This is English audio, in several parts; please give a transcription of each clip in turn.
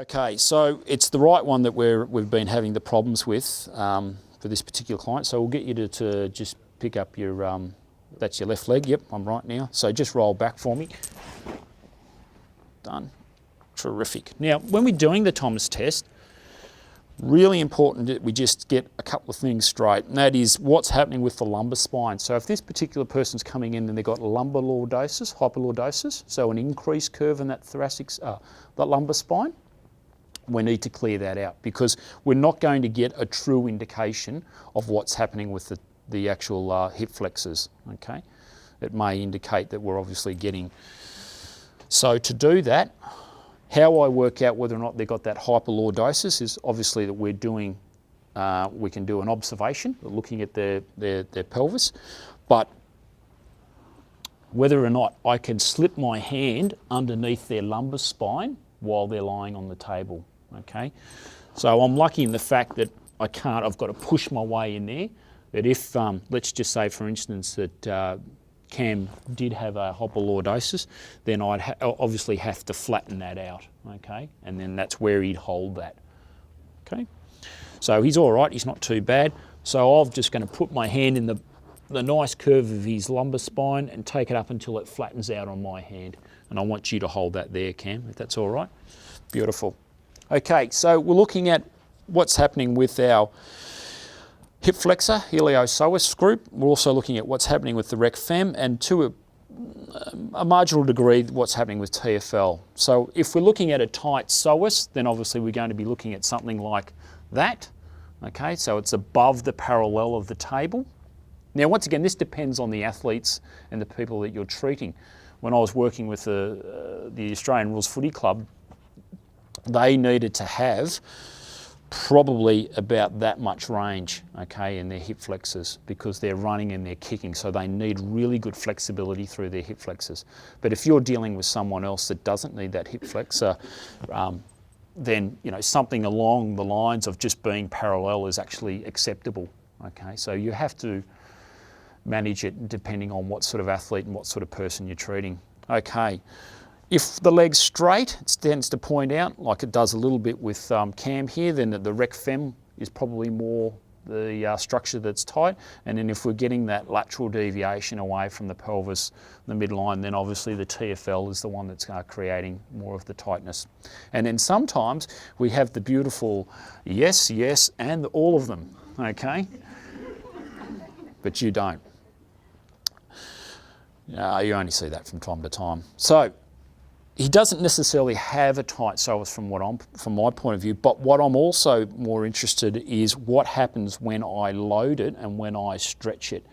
Okay, so it's the right one that we've been having the problems with for this particular client. So we'll get you to just pick up your, that's your left leg. Yep, I'm right now. So just roll back for me. Done. Terrific. Now, when we're doing the Thomas test, really important that we just get a couple of things straight, and that is what's happening with the lumbar spine. So if this particular person's coming in and they've got lumbar lordosis, hyperlordosis, so an increased curve in that thoracic, that lumbar spine, we need to clear that out, because we're not going to get a true indication of what's happening with the actual hip flexors, okay? It may indicate that we're obviously getting. So to do that, how I work out whether or not they've got that hyperlordosis is obviously that we're doing, we can do an observation, looking at their pelvis, but whether or not I can slip my hand underneath their lumbar spine while they're lying on the table, okay? So I'm lucky in the fact that I can't, I've got to push my way in there, but if, let's just say for instance that Cam did have a hyperlordosis, then I'd obviously have to flatten that out, okay? And then that's where he'd hold that, okay? So he's all right, he's not too bad. So I'm just going to put my hand in the nice curve of his lumbar spine and take it up until it flattens out on my hand. And I want you to hold that there, Cam, if that's all right. Beautiful. Okay, so we're looking at what's happening with our hip flexor, iliopsoas group. We're also looking at what's happening with the rec fem, and to a marginal degree what's happening with TFL. So if we're looking at a tight psoas, then obviously we're going to be looking at something like that. Okay, so it's above the parallel of the table. Now once again, this depends on the athletes and the people that you're treating. When I was working with the Australian Rules Footy Club, they needed to have probably about that much range, okay, in their hip flexors, because they're running and they're kicking, so they need really good flexibility through their hip flexors. But if you're dealing with someone else that doesn't need that hip flexor, then something along the lines of just being parallel is actually acceptable, okay? So you have to manage it depending on what sort of athlete and what sort of person you're treating. Okay. If the leg's straight, it tends to point out, like it does a little bit with Cam here, then the rec fem is probably more the structure that's tight. And then if we're getting that lateral deviation away from the pelvis, the midline, then obviously the TFL is the one that's creating more of the tightness. And then sometimes we have the beautiful yes, yes, and all of them, okay? But you don't. You only see that from time to time. So he doesn't necessarily have a tight psoas from my point of view, but what I'm also more interested is what happens when I load it and when I stretch it.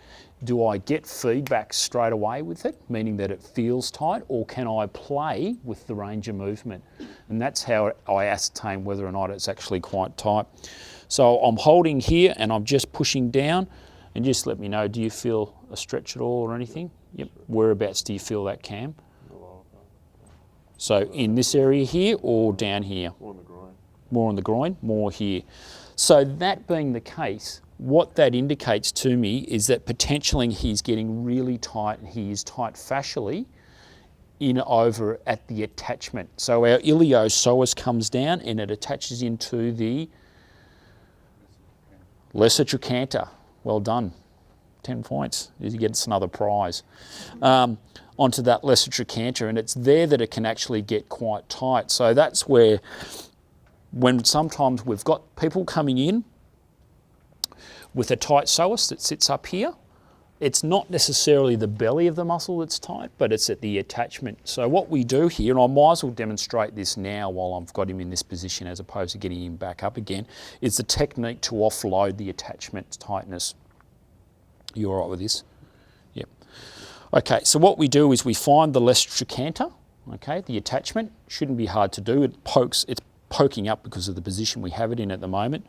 Do I get feedback straight away with it, meaning that it feels tight, or can I play with the range of movement? And that's how I ascertain whether or not it's actually quite tight. So I'm holding here and I'm just pushing down, and just let me know, do you feel a stretch at all or anything? Yep. Whereabouts do you feel that, Cam? So in this area here or down here? More on the groin. More on the groin, more here. So that being the case, what that indicates to me is that potentially he's getting really tight, and he is tight fascially over at the attachment. So our iliopsoas comes down and it attaches into the lesser trochanter. Well done. 10 points. You get another prize. Onto that lesser trochanter, and it's there that it can actually get quite tight. So that's where, when sometimes we've got people coming in with a tight psoas that sits up here, it's not necessarily the belly of the muscle that's tight, but it's at the attachment. So what we do here, and I might as well demonstrate this now while I've got him in this position as opposed to getting him back up again, is the technique to offload the attachment tightness. You all right with this? Yep. Okay, so what we do is we find the lesser trochanter, okay, the attachment. Shouldn't be hard to do. It's poking up because of the position we have it in at the moment.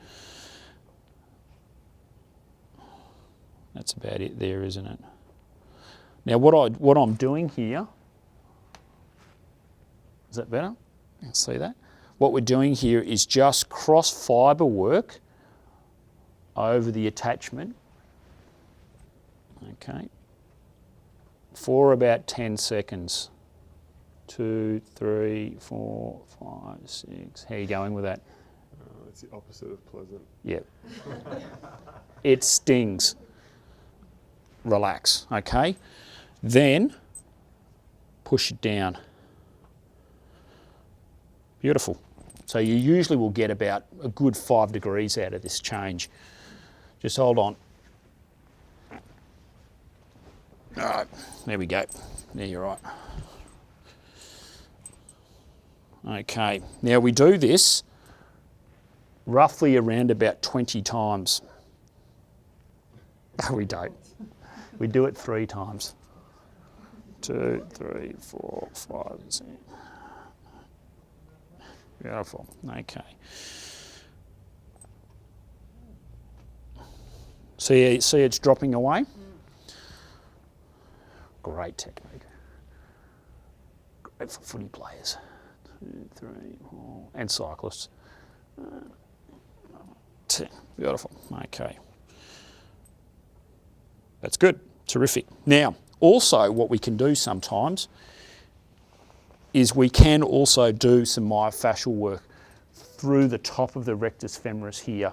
That's about it there, isn't it? Now what I'm doing here, is that better? You can see that? What we're doing here is just cross fibre work over the attachment, okay, for about 10 seconds. 2, 3, 4, 5, 6. How are you going with that? It's the opposite of pleasant. Yep. It stings. Relax, okay? Then push it down. Beautiful. So you usually will get about a good 5 degrees out of this change. Just hold on. All right, there we go. There, you're right. Okay, now we do this roughly around about 20 times. No, we don't. We do it 3 times. 2, 3, 4, 5, 6. Beautiful. Okay. See it's dropping away? Great technique. Great for footy players. 2, 3, 4, and cyclists. 10. Beautiful. Okay. That's good. Terrific. Now, also what we can do sometimes is we can also do some myofascial work through the top of the rectus femoris here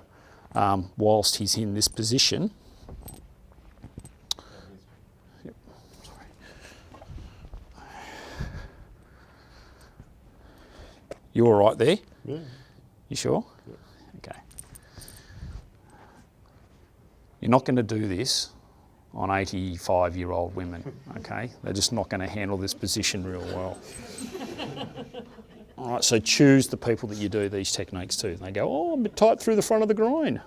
whilst he's in this position. Yep. Sorry. You all right there? Yeah. You sure? Yep. Okay. You're not going to do this on 85-year-old women, okay? They're just not going to handle this position real well. All right, so choose the people that you do these techniques to. They go, oh, I'm a bit tight through the front of the groin.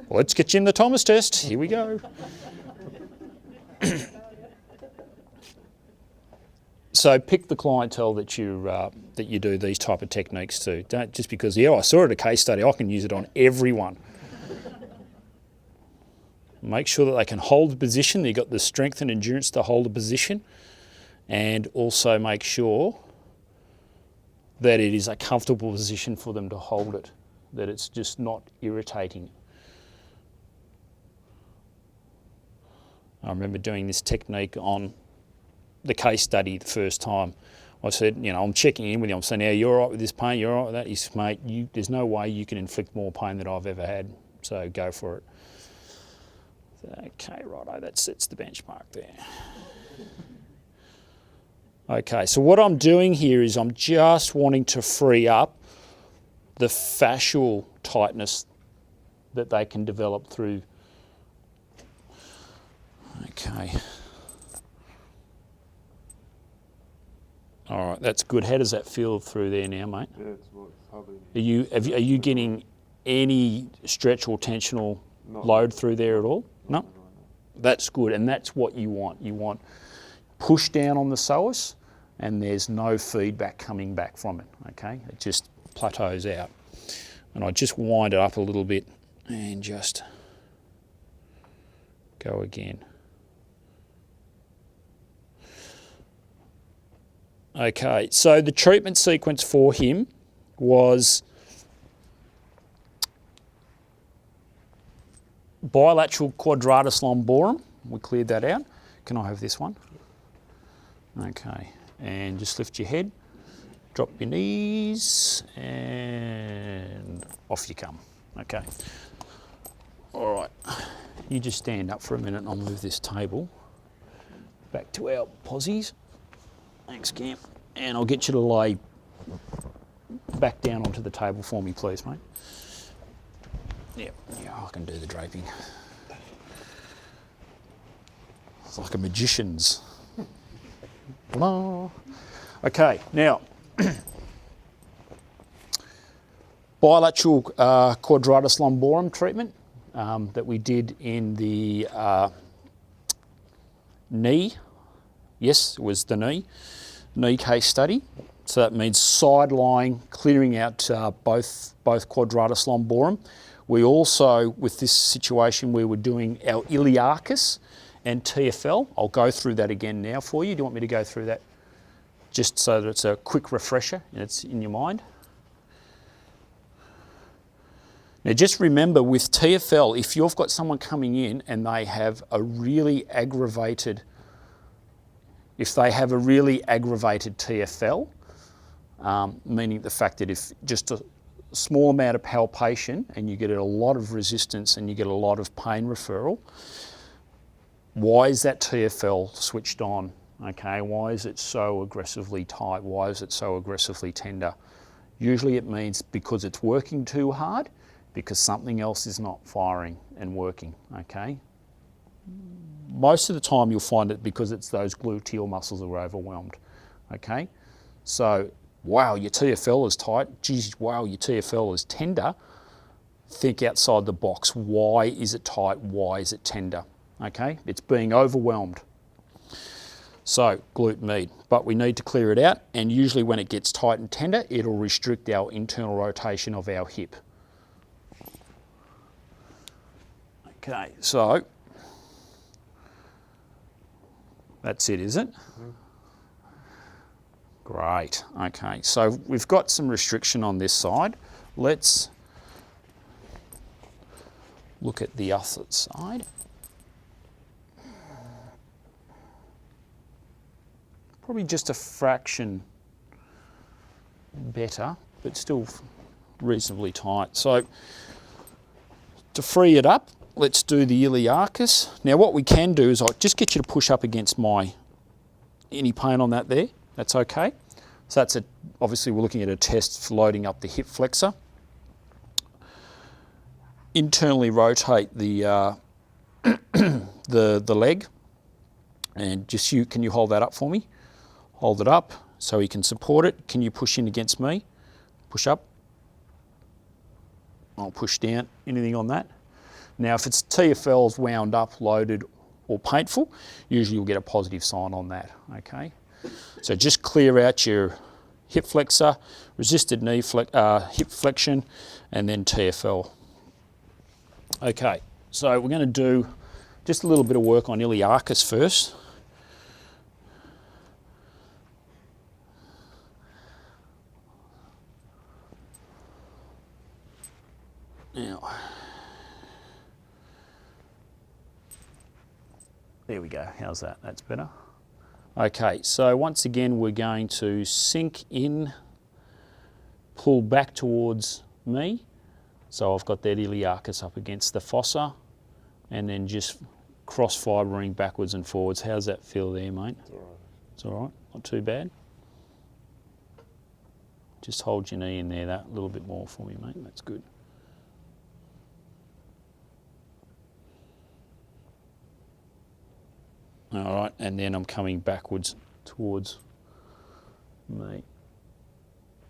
Well, let's get you in the Thomas test. Here we go. So pick the clientele that you do these type of techniques to. Don't just because, yeah, I saw it at a case study, I can use it on everyone. Make sure that they can hold the position, they've got the strength and endurance to hold the position, and also make sure that it is a comfortable position for them to hold it, that it's just not irritating. I remember doing this technique on the case study the first time. I said, you know, I'm checking in with you, I'm saying, yeah, you're all right with this pain, you're all right with that? He said, mate, there's no way you can inflict more pain than I've ever had, so go for it. Okay, righto, that sets the benchmark there. Okay, so what I'm doing here is I'm just wanting to free up the fascial tightness that they can develop through. Okay. All right, that's good. How does that feel through there now, mate? Yeah, it's hardly. Are you getting any stretch or tensional load through there at all? No? That's good, and that's what you want. You want push down on the psoas, and there's no feedback coming back from it, okay? It just plateaus out. And I just wind it up a little bit and just go again. Okay, so the treatment sequence for him was bilateral quadratus lumborum. We cleared that out. Can I have this one? Okay, and just lift your head, drop your knees, and off you come. Okay. All right, you just stand up for a minute and I'll move this table back to our posies. Thanks, Cam. And I'll get you to lay back down onto the table for me, please, mate. Yeah, I can do the draping. It's like a magician's. Blah. Okay, now, bilateral quadratus lumborum treatment that we did in the knee. Yes, it was the knee case study. So that means side lying, clearing out both quadratus lumborum. We also, with this situation, we were doing our iliacus and TFL. I'll go through that again now for you. Do you want me to go through that just so that it's a quick refresher and it's in your mind? Now just remember with TFL, if you've got someone coming in and they have a really aggravated If they have a really aggravated TFL, meaning the fact that if just a small amount of palpation and you get a lot of resistance and you get a lot of pain referral, why is that TFL switched on? Okay, why is it so aggressively tight? Why is it so aggressively tender? Usually it means because it's working too hard, because something else is not firing and working, okay? Most of the time you'll find it because it's those gluteal muscles are overwhelmed, okay? So, wow, your TFL is tight. Geez, wow, your TFL is tender. Think outside the box. Why is it tight? Why is it tender? Okay, it's being overwhelmed. So, glute med, but we need to clear it out, and usually when it gets tight and tender, it'll restrict our internal rotation of our hip. Okay, so that's it, is it? Great, okay, so we've got some restriction on this side. Let's look at the other side. Probably just a fraction better, but still reasonably tight. So to free it up, let's do the iliacus. Now what we can do is I'll just get you to push up against any pain on that there. That's okay. So that's obviously we're looking at a test for loading up the hip flexor. Internally rotate the the leg, and can you hold that up for me? Hold it up so he can support it. Can you push in against me? Push up. I'll push down. Anything on that? Now if it's TFL's wound up, loaded or painful, usually you'll get a positive sign on that, okay? So just clear out your hip flexor, resisted hip flexion, and then TFL. Okay, so we're going to do just a little bit of work on iliacus first. Now, there we go. How's that? That's better. Okay, so once again, we're going to sink in, pull back towards me. So I've got that iliacus up against the fossa, and then just cross-fibering backwards and forwards. How's that feel there, mate? It's all right. It's all right, not too bad. Just hold your knee in there that little bit more for me, mate. That's good. All right, and then I'm coming backwards towards me.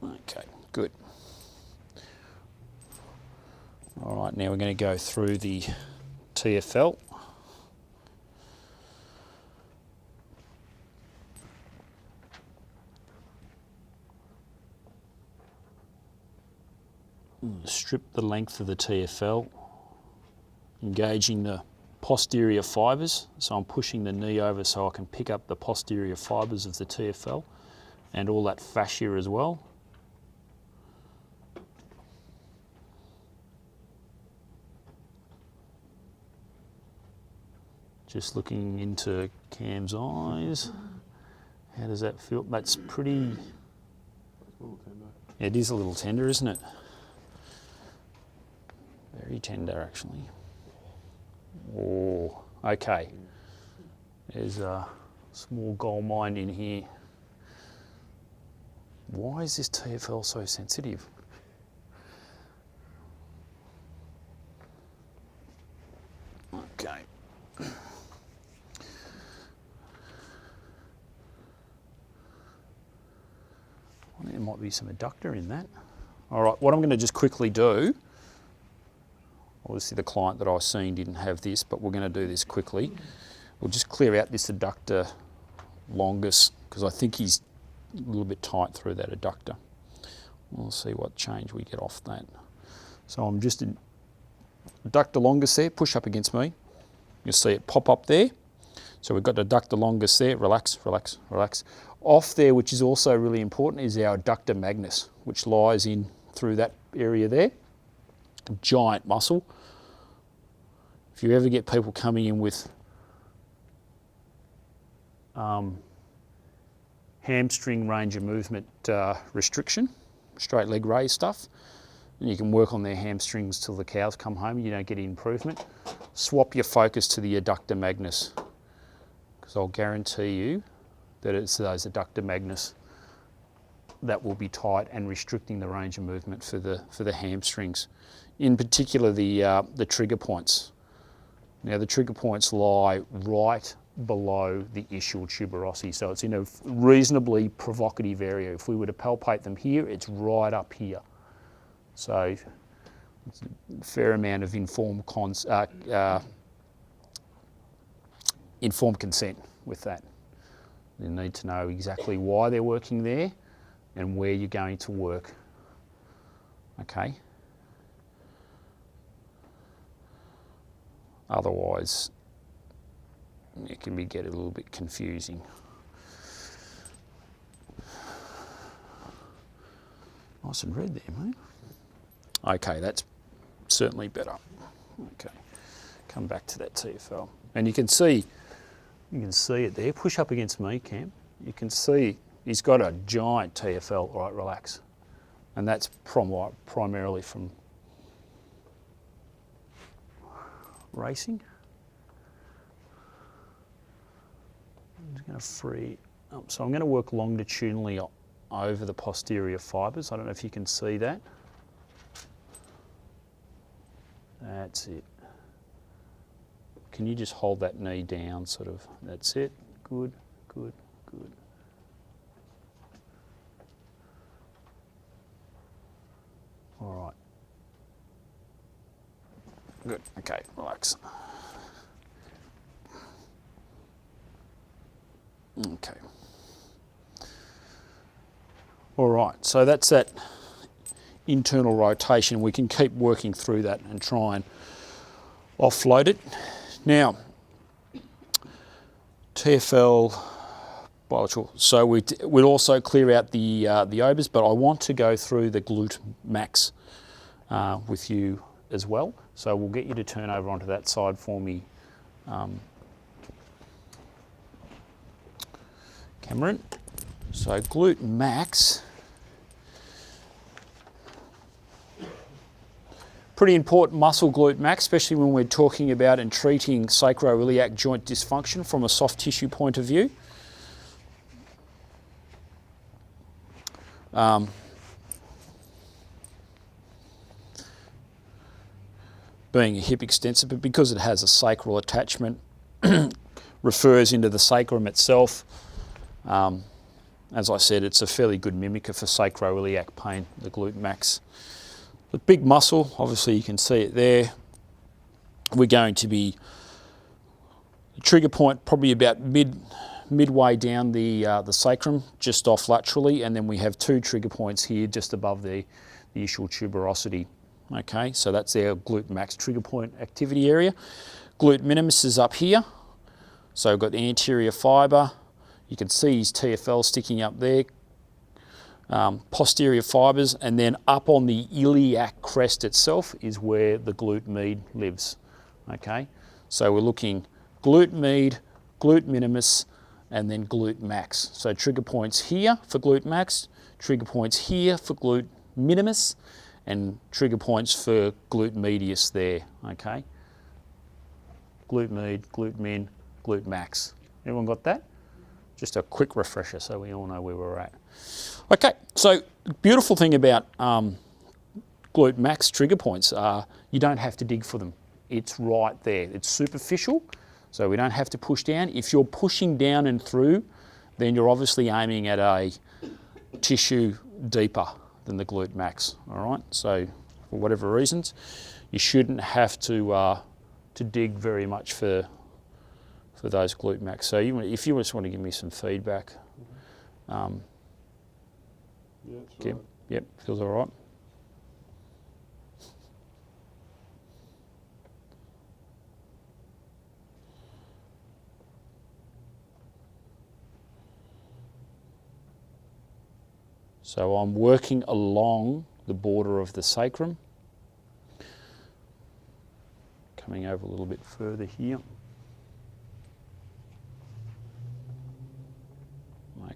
Okay, good. All right, now we're going to go through the TFL. Strip the length of the TFL, engaging the posterior fibres, so I'm pushing the knee over so I can pick up the posterior fibres of the TFL and all that fascia as well. Just looking into Cam's eyes. How does that feel? That's pretty... It's a little tender. It is a little tender, isn't it? Very tender, actually. Oh, okay. There's a small gold mine in here. Why is this TFL so sensitive? Okay. There might be some adductor in that. All right, what I'm going to just quickly do, obviously the client that I was seeing didn't have this, but we're going to do this quickly. We'll just clear out this adductor longus because I think he's a little bit tight through that adductor. We'll see what change we get off that. So I'm just in adductor longus there, push up against me. You'll see it pop up there. So we've got the adductor longus there, relax, relax, relax. Off there, which is also really important, is our adductor magnus, which lies in through that area there. Giant muscle. If you ever get people coming in with hamstring range of movement restriction, straight leg raise stuff. And you can work on their hamstrings till the cows come home, you don't get any improvement. Swap your focus to the adductor magnus, because I'll guarantee you that it's those adductor magnus that will be tight and restricting the range of movement for the hamstrings. In particular, the trigger points. Now the trigger points lie right below the ischial tuberosity, so it's in a reasonably provocative area. If we were to palpate them here, it's right up here. So it's a fair amount of informed consent with that. You need to know exactly why they're working there and where you're going to work. Okay. Otherwise, it can get a little bit confusing. Nice and red there, mate. Okay, that's certainly better. Okay, come back to that TFL, and you can see it there. Push up against me, Cam. You can see he's got a giant TFL. Right, relax, and that's primarily from racing. I'm just going to free up. So I'm going to work longitudinally over the posterior fibres. I don't know if you can see that. That's it. Can you just hold that knee down, sort of? That's it. Good, good, good. All right. Good. Okay, relax. Okay. All right, so that's that internal rotation. We can keep working through that and try and offload it. Now, TFL bilateral. So we'll also clear out the obers, but I want to go through the glute max with you as well. So we'll get you to turn over onto that side for me, Cameron. So glute max, pretty important muscle, glute max, especially when we're talking about and treating sacroiliac joint dysfunction from a soft tissue point of view. Being a hip extensor, but because it has a sacral attachment, refers into the sacrum itself. As I said, it's a fairly good mimicker for sacroiliac pain, the glute max. The big muscle, obviously you can see it there. We're going to be the trigger point probably about midway down the sacrum, just off laterally, and then we have two trigger points here just above the ischial tuberosity. Okay, so that's our glute max trigger point activity area. Glute minimus is up here. So we've got the anterior fibre. You can see his TFL sticking up there. Posterior fibres, and then up on the iliac crest itself is where the glute med lives. Okay, so we're looking glute med, glute minimus, and then glute max. So trigger points here for glute max, trigger points here for glute minimus, and trigger points for glute medius there. Okay, glute med, glute min, glute max. Everyone got that? Just a quick refresher so we all know where we're at. Okay, so the beautiful thing about glute max trigger points are you don't have to dig for them. It's right there. It's superficial, so we don't have to push down. If you're pushing down and through, then you're obviously aiming at a tissue deeper than the glute max, all right? So for whatever reasons, you shouldn't have to dig very much for those glute max. So if you just want to give me some feedback. Yeah, it's Kim? right. Yep, feels all right. So I'm working along the border of the sacrum, coming over a little bit further here.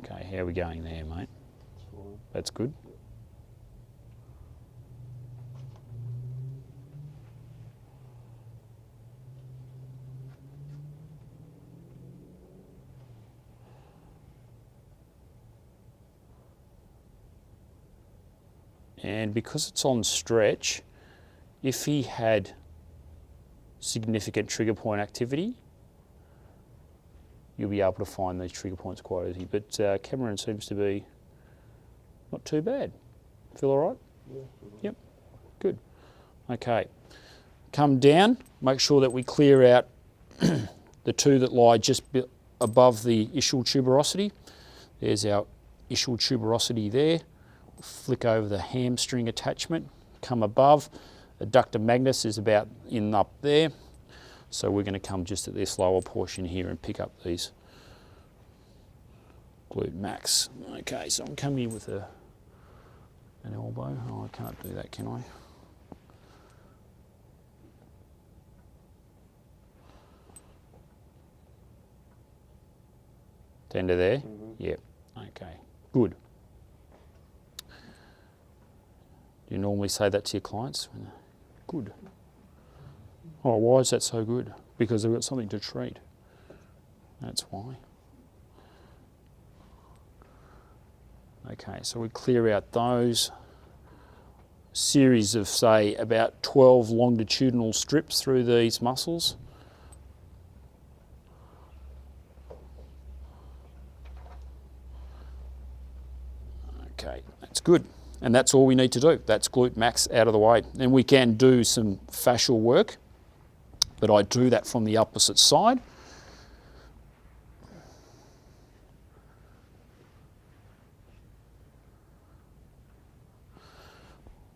Okay, how are we going there, mate? It's fine. That's good. And because it's on stretch, if he had significant trigger point activity, you'll be able to find these trigger points quite easy. But Cameron seems to be not too bad. Feel all right? Yeah. Yep, good. Okay, come down, make sure that we clear out the two that lie just above the ischial tuberosity. There's our ischial tuberosity there. Flick over the hamstring attachment, come above. Adductor magnus is about in up there. So we're going to come just at this lower portion here and pick up these glute max. Okay, so I'm coming in with an elbow. Oh, I can't do that, can I? Tender there? Yep. Okay, good. Do you normally say that to your clients? Good. Oh, why is that so good? Because they've got something to treat. That's why. Okay, so we clear out those series of, say, about 12 longitudinal strips through these muscles. Okay, that's good. And that's all we need to do. That's glute max out of the way. And we can do some fascial work, but I do that from the opposite side.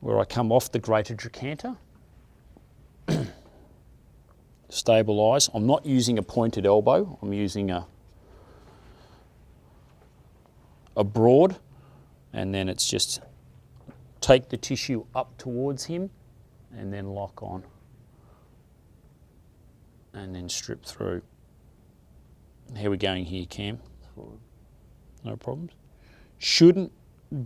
Where I come off the greater trochanter, stabilise. I'm not using a pointed elbow, I'm using a broad, and then it's just take the tissue up towards him and then lock on and then strip through. How are we going here, Cam? Fine. No problems? Shouldn't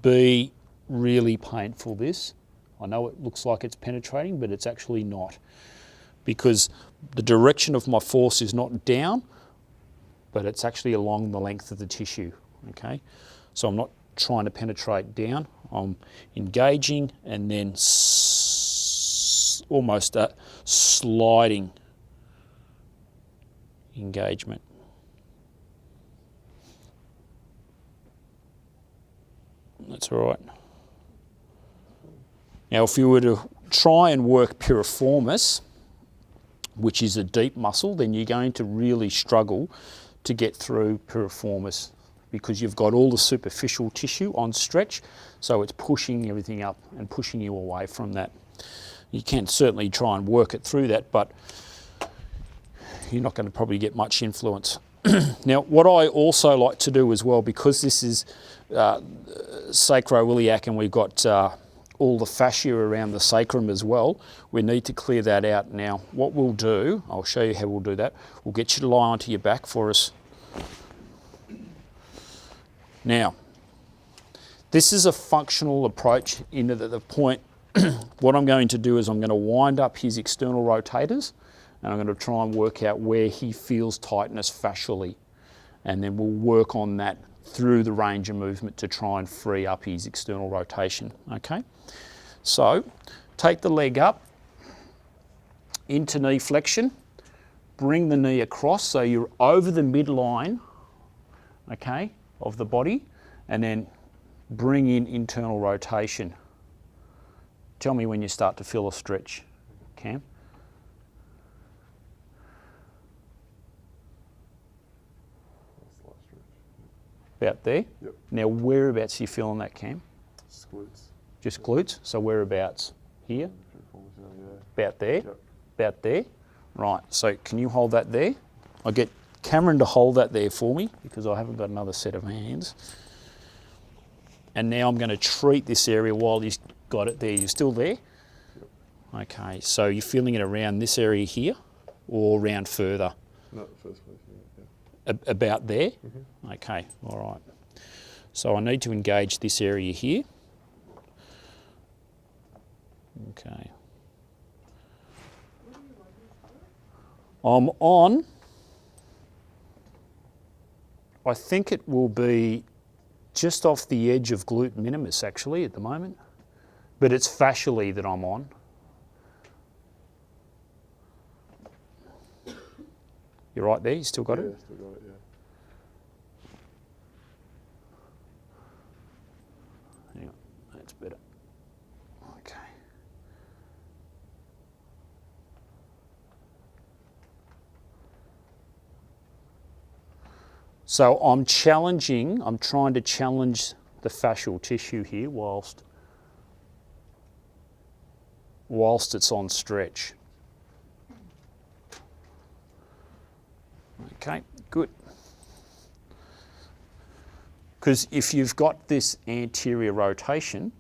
be really painful, this. I know it looks like it's penetrating, but it's actually not, because the direction of my force is not down, but it's actually along the length of the tissue, okay? So I'm not trying to penetrate down. I'm engaging and then almost a sliding engagement. That's all right. Now, if you were to try and work piriformis, which is a deep muscle, then you're going to really struggle to get through piriformis, because you've got all the superficial tissue on stretch, so it's pushing everything up and pushing you away from that. You can certainly try and work it through that, but you're not going to probably get much influence. Now, what I also like to do as well, because this is sacroiliac and we've got all the fascia around the sacrum as well, we need to clear that out. Now, what we'll do, I'll show you how we'll do that. We'll get you to lie onto your back for us. Now, this is a functional approach into the point. What I'm going to do is I'm going to wind up his external rotators, and I'm going to try and work out where he feels tightness fascially. And then we'll work on that through the range of movement to try and free up his external rotation, okay? So, take the leg up into knee flexion, bring the knee across so you're over the midline, okay, of the body, and then bring in internal rotation. Tell me when you start to feel a stretch, Cam. Slight stretch. About there? Yep. Now, whereabouts are you feeling that, Cam? Squats. Just glutes? So whereabouts? Here? Piriformis down there. About there? Yep. About there? Right, so can you hold that there? I'll get Cameron to hold that there for me, because I haven't got another set of hands. And now I'm going to treat this area while he's got it there. You're still there? Yep. Okay, so you're feeling it around this area here or around further? No, first place. Yeah. About there? Okay, all right. So I need to engage this area here. Okay. I'm on, I think it will be just off the edge of glute minimus actually at the moment, but it's fascially that I'm on. You're right there, you still got it? Yeah, still got it, yeah. Hang on, that's better. Okay. So I'm trying to challenge the fascial tissue here whilst it's on stretch. Okay, good. Because if you've got this anterior rotation,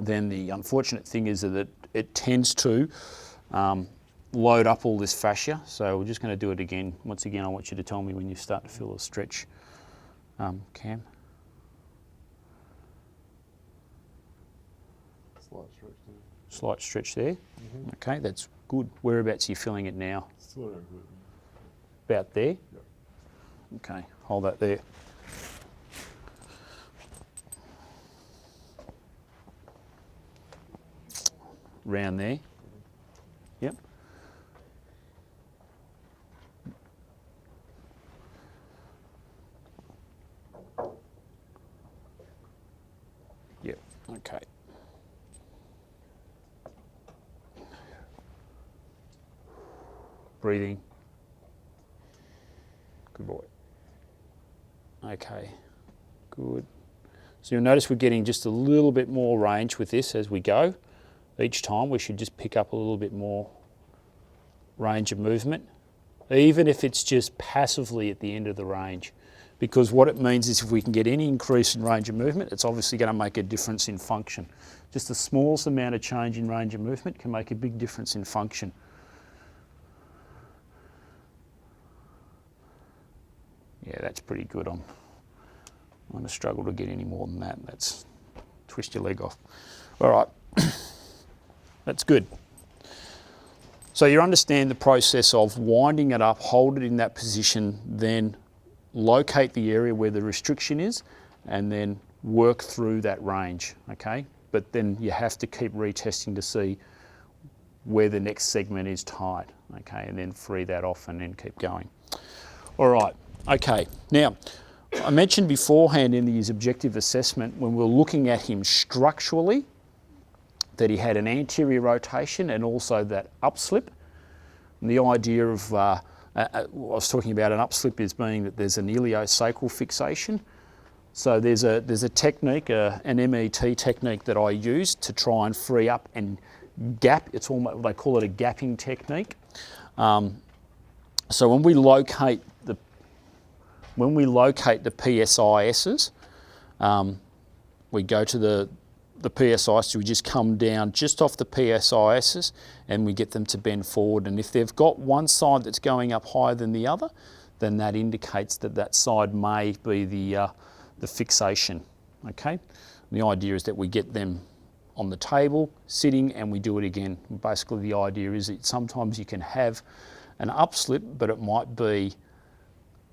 then the unfortunate thing is that it tends to load up all this fascia. So we're just going to do it again. Once again, I want you to tell me when you start to feel a stretch, Cam. Slight stretch there. Slight stretch there. Okay, that's good. Whereabouts are you feeling it now? Still around glute. About there? Yep. Okay, hold that there. Round there. Yep. Yep, okay. Breathing. Good boy. Okay, good. So you'll notice we're getting just a little bit more range with this as we go. Each time we should just pick up a little bit more range of movement, even if it's just passively at the end of the range. Because what it means is if we can get any increase in range of movement, it's obviously going to make a difference in function. Just the smallest amount of change in range of movement can make a big difference in function. Yeah, that's pretty good. I'm going to struggle to get any more than that. That's twist your leg off. All right, that's good. So you understand the process of winding it up, hold it in that position, then locate the area where the restriction is, and then work through that range, okay? But then you have to keep retesting to see where the next segment is tight, okay? And then free that off and then keep going. All right. Okay, now, I mentioned beforehand in his objective assessment when we were looking at him structurally that he had an anterior rotation and also that upslip. And the idea of, I was talking about an upslip is being that there's an iliosacral fixation. So there's a technique, an MET technique that I use to try and free up and gap. It's almost, they call it a gapping technique. So when we locate the PSISs, we go to the PSIs, so we just come down just off the PSISs and we get them to bend forward. And if they've got one side that's going up higher than the other, then that indicates that that side may be the fixation, okay? And the idea is that we get them on the table, sitting, and we do it again. Basically the idea is that sometimes you can have an upslip, but it might be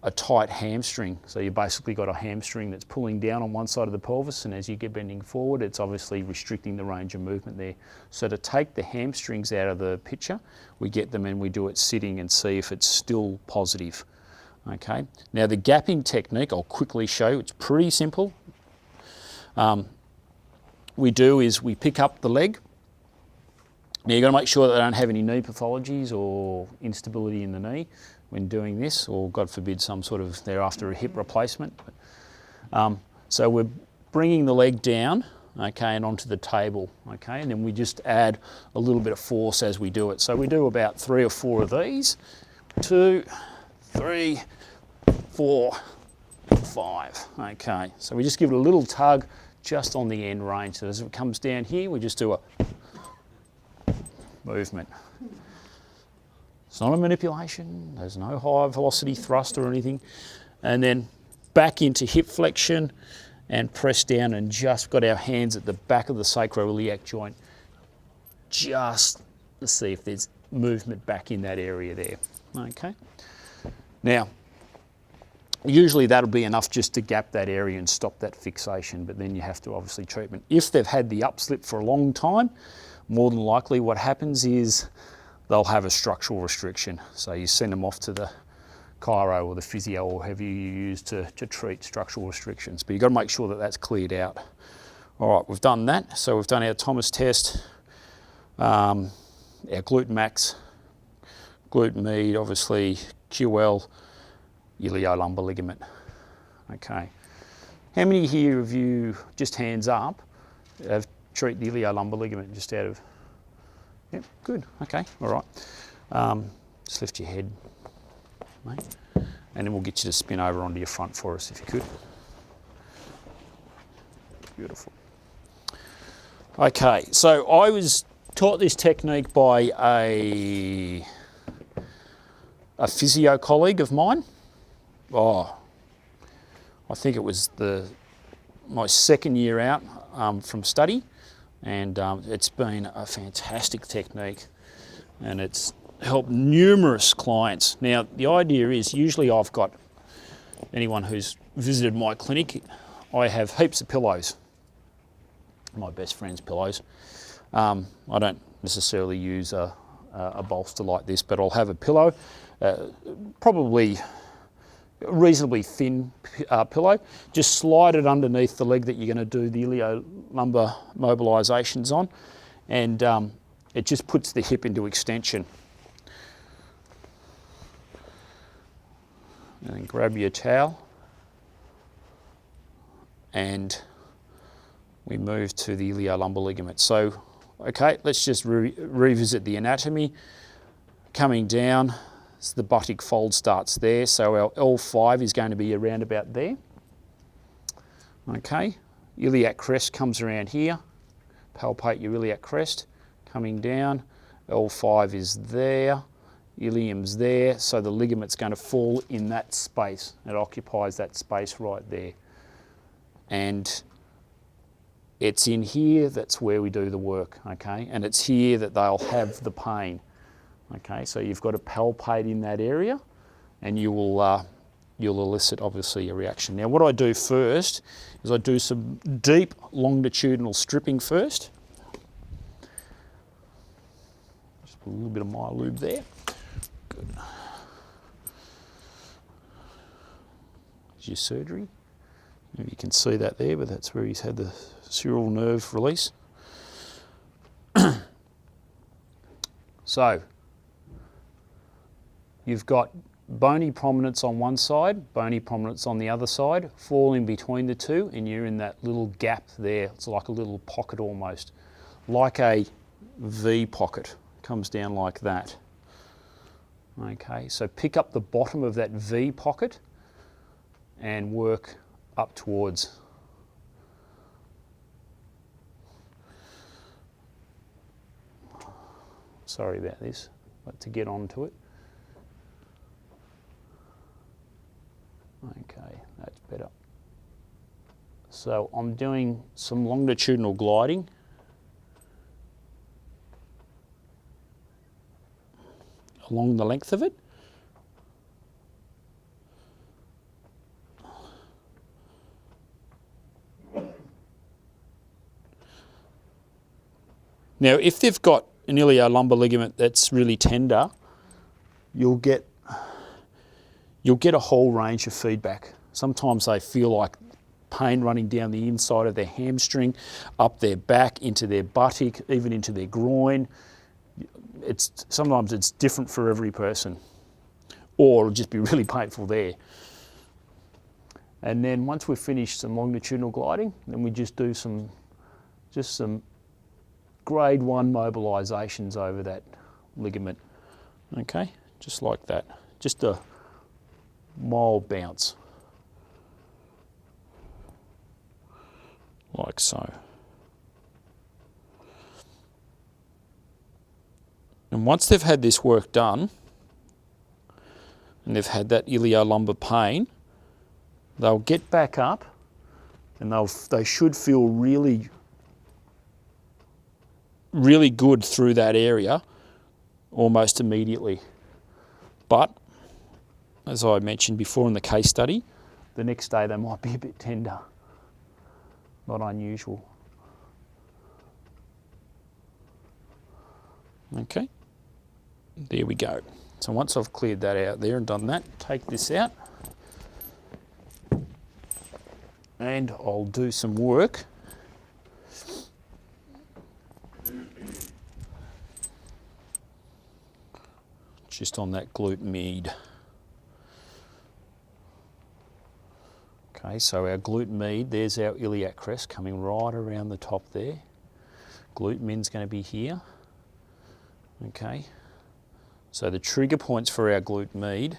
a tight hamstring. So you basically got a hamstring that's pulling down on one side of the pelvis, and as you get bending forward, it's obviously restricting the range of movement there. So to take the hamstrings out of the picture, we get them and we do it sitting and see if it's still positive. Okay. Now the gapping technique, I'll quickly show you, it's pretty simple. We do is we pick up the leg. Now you've got to make sure that they don't have any knee pathologies or instability in the knee when doing this, or God forbid some sort of, they're after a hip replacement. So we're bringing the leg down, okay, and onto the table, okay, and then we just add a little bit of force as we do it. So we do about 3 or 4 of these, 2, 3, 4, 5, okay. So we just give it a little tug just on the end range. So as it comes down here, we just do a movement. It's not a manipulation, there's no high velocity thrust or anything. And then back into hip flexion and press down, and just got our hands at the back of the sacroiliac joint, just to see if there's movement back in that area there. Okay. Now, usually that'll be enough just to gap that area and stop that fixation, but then you have to obviously treatment. If they've had the upslip for a long time, more than likely what happens is they'll have a structural restriction. So you send them off to the chiro or the physio or whoever you use to treat structural restrictions. But you've got to make sure that that's cleared out. All right, we've done that. So we've done our Thomas test, our glute max, glute med, obviously QL, iliolumbar ligament. Okay. How many here of you, just hands up, have treated the iliolumbar ligament just out of... Yep, good, okay, all right. Just lift your head, mate, and then we'll get you to spin over onto your front for us if you could. Beautiful. Okay, so I was taught this technique by a physio colleague of mine. Oh, I think it was my second year out from study, and it's been a fantastic technique, and it's helped numerous clients. Now, the idea is usually I've got anyone who's visited my clinic, I have heaps of pillows, my best friend's pillows. I don't necessarily use a bolster like this, but I'll have a pillow, probably a reasonably thin pillow. Just slide it underneath the leg that you're going to do the iliolumbar mobilisations on, and it just puts the hip into extension. And then grab your towel, and we move to the iliolumbar ligament. So, okay, let's just revisit the anatomy. Coming down, so the buttock fold starts there, so our L5 is going to be around about there. Okay, iliac crest comes around here. Palpate your iliac crest. Coming down, L5 is there, ilium's there, so the ligament's going to fall in that space. It occupies that space right there. And it's in here, that's where we do the work, okay? And it's here that they'll have the pain. Okay, so you've got to palpate in that area, and you'll elicit obviously a reaction. Now, what I do first is I do some deep longitudinal stripping first. Just put a little bit of myolube there. Good. There's your surgery. Maybe you can see that there, but that's where he's had the sural nerve release. So, you've got bony prominence on one side, bony prominence on the other side, fall in between the two, and you're in that little gap there. It's like a little pocket almost, like a V pocket, comes down like that. Okay, so pick up the bottom of that V pocket and work up towards. Sorry about this, but to get onto it. Okay, that's better. So I'm doing some longitudinal gliding. Along the length of it. Now, if they've got an iliolumbar ligament that's really tender, you'll get a whole range of feedback. Sometimes they feel like pain running down the inside of their hamstring, up their back, into their buttock, even into their groin. Sometimes it's different for every person, or it'll just be really painful there. And then once we've finished some longitudinal gliding, then we just do some grade 1 mobilisations over that ligament. Okay, just like that. Just a mild bounce, like so. And once they've had this work done, and they've had that iliolumbar pain, they'll get back up and they should feel really, really good through that area almost immediately. But as I mentioned before in the case study, the next day they might be a bit tender. Not unusual. Okay, there we go. So once I've cleared that out there and done that, take this out and I'll do some work just on that glute med. Okay, so our glute med, there's our iliac crest coming right around the top there. Glute min's going to be here. Okay, so the trigger points for our glute med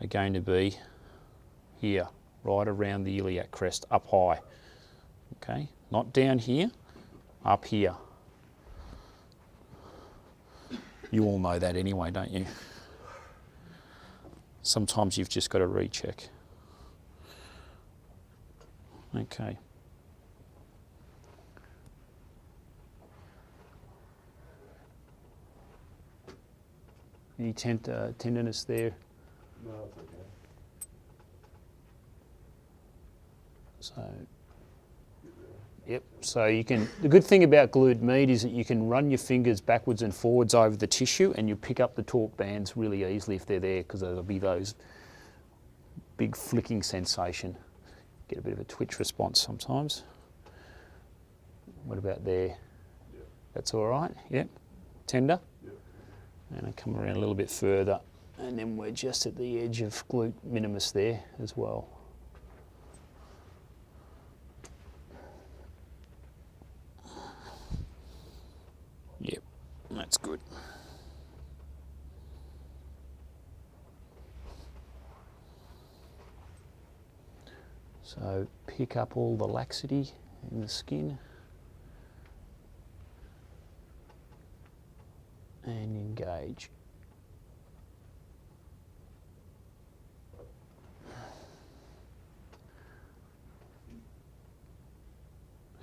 are going to be here, right around the iliac crest, up high. Okay, not down here, up here. You all know that anyway, don't you? Sometimes you've just got to recheck. Okay. Any tenderness there? No, it's okay. So, yep. So you can. The good thing about glute med is that you can run your fingers backwards and forwards over the tissue, and you pick up the torque bands really easily if they're there, because there'll be those big flicking sensation. Get a bit of a twitch response sometimes. What about there? Yep. That's all right. Yep. Tender. Yep. And I come around a little bit further, and then we're just at the edge of glute minimus there as well. Yep, that's good. So pick up all the laxity in the skin and engage.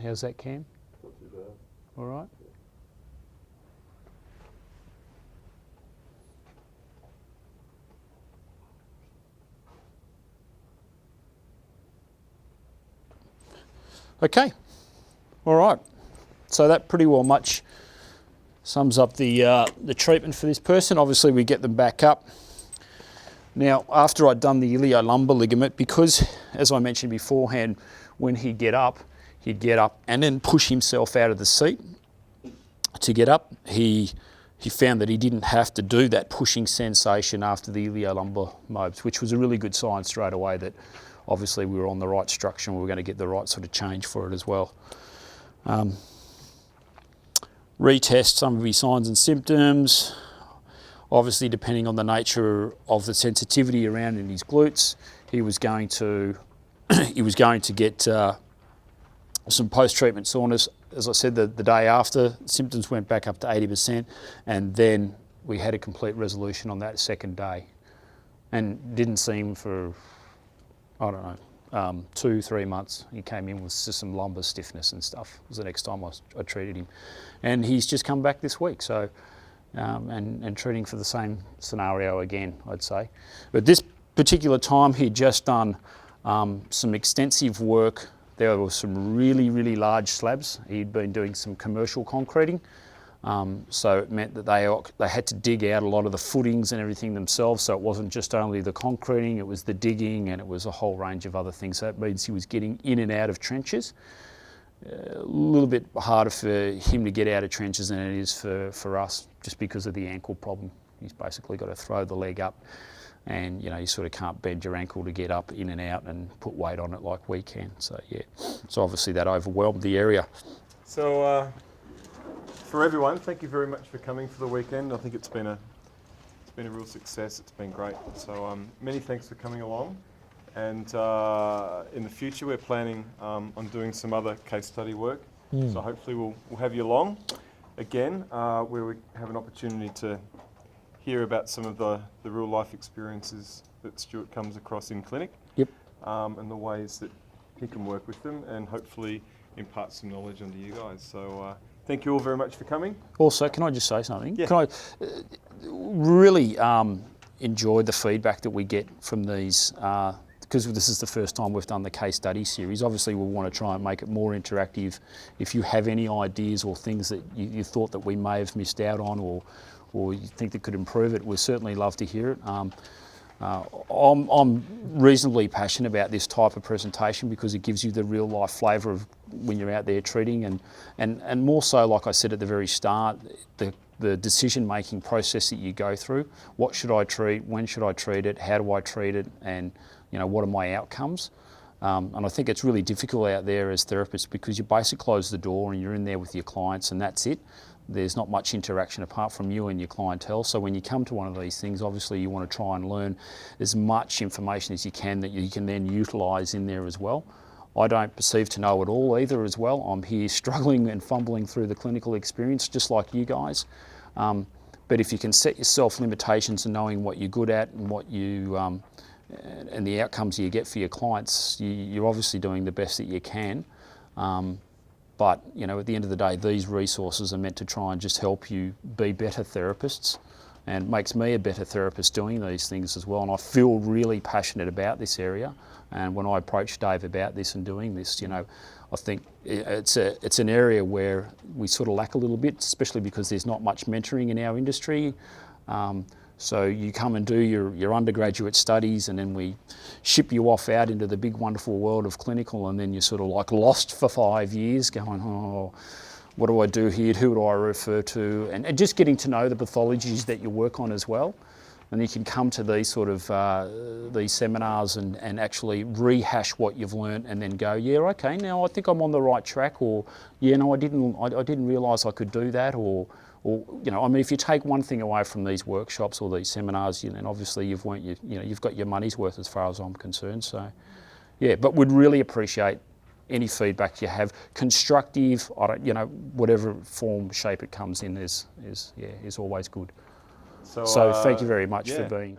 How's that, Cam? Not too bad. All right? Okay, all right. So that pretty well much sums up the treatment for this person. Obviously, we get them back up. Now, after I'd done the iliolumbar ligament, because, as I mentioned beforehand, when he'd get up and then push himself out of the seat to get up, he found that he didn't have to do that pushing sensation after the iliolumbar mobs, which was a really good sign straight away that obviously we were on the right structure and we were going to get the right sort of change for it as well. Retest some of his signs and symptoms. Obviously, depending on the nature of the sensitivity around in his glutes, he was going to get some post-treatment soreness. As I said, the day after, symptoms went back up to 80%, and then we had a complete resolution on that second day, and didn't see him for, I don't know, 2-3 months. He came in with just some lumbar stiffness and stuff. It was the next time I treated him, and he's just come back this week. So, and treating for the same scenario again, I'd say. But this particular time, he'd just done some extensive work. There were some really, really large slabs. He'd been doing some commercial concreting. So it meant that they had to dig out a lot of the footings and everything themselves. So it wasn't just only the concreting, it was the digging, and it was a whole range of other things. So that means he was getting in and out of trenches. A little bit harder for him to get out of trenches than it is for us, just because of the ankle problem. He's basically got to throw the leg up, and you sort of can't bend your ankle to get up in and out and put weight on it like we can. So yeah, so obviously that overwhelmed the area. So for everyone, thank you very much for coming for the weekend. I think it's been a real success. It's been great. So many thanks for coming along. And in the future, we're planning on doing some other case study work. So hopefully we'll have you along again, where we have an opportunity to hear about some of the real life experiences that Stuart comes across in clinic. Yep. and the ways that he can work with them, and hopefully impart some knowledge onto you guys. So thank you all very much for coming. Also, can I just say something? Yeah. Can I really enjoy the feedback that we get from these, because this is the first time we've done the case study series. Obviously, we want to try and make it more interactive. If you have any ideas or things that you thought that we may have missed out on, or you think that could improve it, we'd certainly love to hear it. I'm reasonably passionate about this type of presentation because it gives you the real life flavour of when you're out there treating, and more so, like I said at the very start, the decision making process that you go through. What should I treat? When should I treat it? How do I treat it? And what are my outcomes? And I think it's really difficult out there as therapists because you basically close the door and you're in there with your clients and that's it. There's not much interaction apart from you and your clientele. So when you come to one of these things, obviously you want to try and learn as much information as you can that you can then utilise in there as well. I don't perceive to know it all either as well. I'm here struggling and fumbling through the clinical experience just like you guys. But if you can set yourself limitations and knowing what you're good at and what you and the outcomes you get for your clients, you're obviously doing the best that you can. But at the end of the day, these resources are meant to try and just help you be better therapists, and makes me a better therapist doing these things as well. And I feel really passionate about this area. And when I approached Dave about this and doing this, I think it's an area where we sort of lack a little bit, especially because there's not much mentoring in our industry. So you come and do your undergraduate studies and then we ship you off out into the big wonderful world of clinical, and then you're sort of like lost for 5 years going, oh, what do I do here? Who do I refer to? And just getting to know the pathologies that you work on as well. And you can come to these sort of these seminars and actually rehash what you've learnt and then go, yeah, okay, now I think I'm on the right track, or yeah, no, I didn't realise I could do that, or if you take one thing away from these workshops or these seminars, then obviously you've got your money's worth as far as I'm concerned. So, yeah, but would really appreciate any feedback you have, constructive, whatever form, shape it comes in is always good. So thank you very much for being.